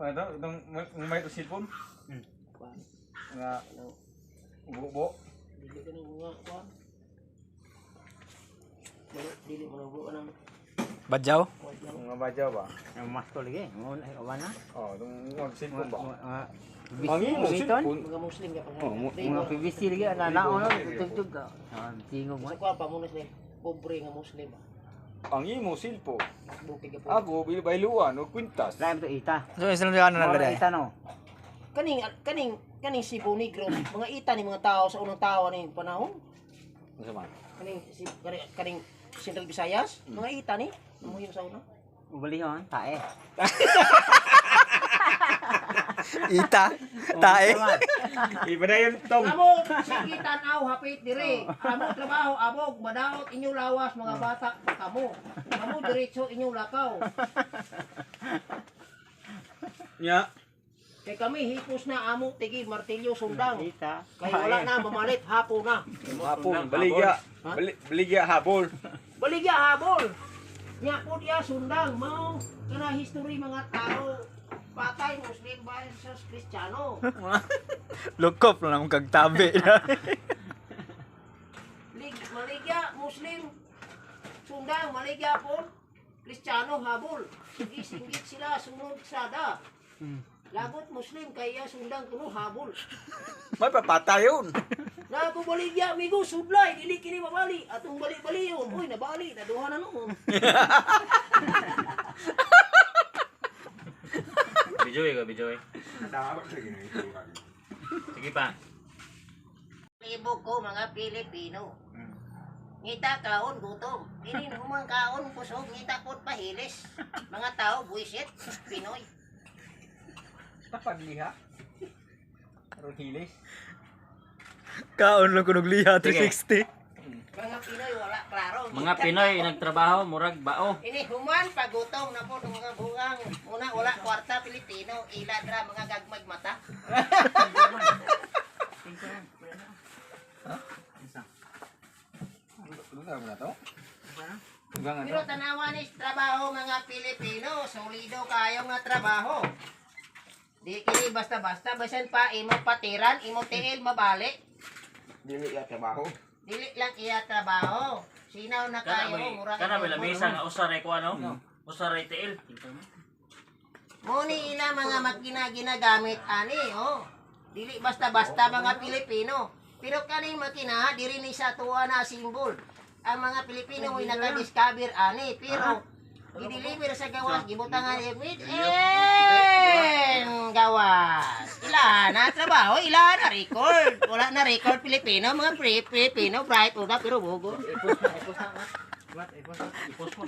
Ano itong may cellphone? Nga ubo. Dili ka nang mga kuan. Dili mo na buo nang Badyaw? Mga badyaw ba? Ang mas ko lagi. Mo na. Oh, itong cellphone ba? Mangi mo cellphone. mga Muslim ka pa. Mga PVC lagi ana naon tugtog ka. Tingog mo. Sa kuan pa mo na sila. Pobre nga Muslim. Ang imo cellphone. Bukid ka po. Ako bailuan o kwintas. Lain to ita. So, isang ano na gada? Ita no. Kaning Cebu Negro, mga ita ni mga tao sa unang tao ni panahon. Unsa man? Kaning Central Visayas, mga ita ni mo yung sa una. Ubalihon tae. Ita? Tae? Iba na yun tong. Amo sige tan-aw hapit dire. Amo trabaho abog madaot inyo lawas mga bata kamo. Amo diretso inyo lakaw. Nya. Kay kami hipos na amo tigi martilyo sundang. Ita. Kay wala na mamalit hapon na. Hapon baligya. Baligya habol. Baligya habol. Nya pud ya sundang mao kana history mga tao. Patay Muslim versus Kristiyano. Lukop na akong kagtabi. Maligya Muslim sundang maligya po Kristiyano habol. Sige singgit sila sunod sada. Lagot Muslim kaya sundang kuno habol. May papatay yun. Nago baligya amigo sudlay dili kini mabali atong bali-bali yun. Uy nabali naduha na noon. Bijoy ka, Bijoy. Sige pa. Libo ko mga Pilipino. Ngita kaon gutom. Ini humang kaon kusog ngita kot pahilis. Mga tao buisit Pinoy. Tapad liha. Rotilis. Kaon lang kunog liha, 360. Mga Pinoy wala klaro. Mga Pinoy nagtrabaho, murag bao. Ini human pagutong na po ng mga bungang. Una wala kwarta Pilipino. Ila dra mga gagmay mata. Lugar mo na to? Pero tanawan is trabaho mga Pilipino. Solido kayo nga trabaho. Di kini basta-basta basan pa imo patiran, imo tiil mabalik. Dili ya trabaho. Dili lang iya trabaho. Sinaw na kayo mura. Kana may lamisa nga usaray ko ano? Usaray tiil. Muni ila mga makina ginagamit ani oh. Dili basta-basta mga Pilipino. Pero kaning makina diri ni sa tuwa na simbol. Ang mga Pilipino ay naka-discover ani pero i-deliver sa gawas gibutangan imit gawas. Ila na trabaho, ila na record. Wala na record Pilipino mga Pilipino bright uda pero bugo. Ipos mo.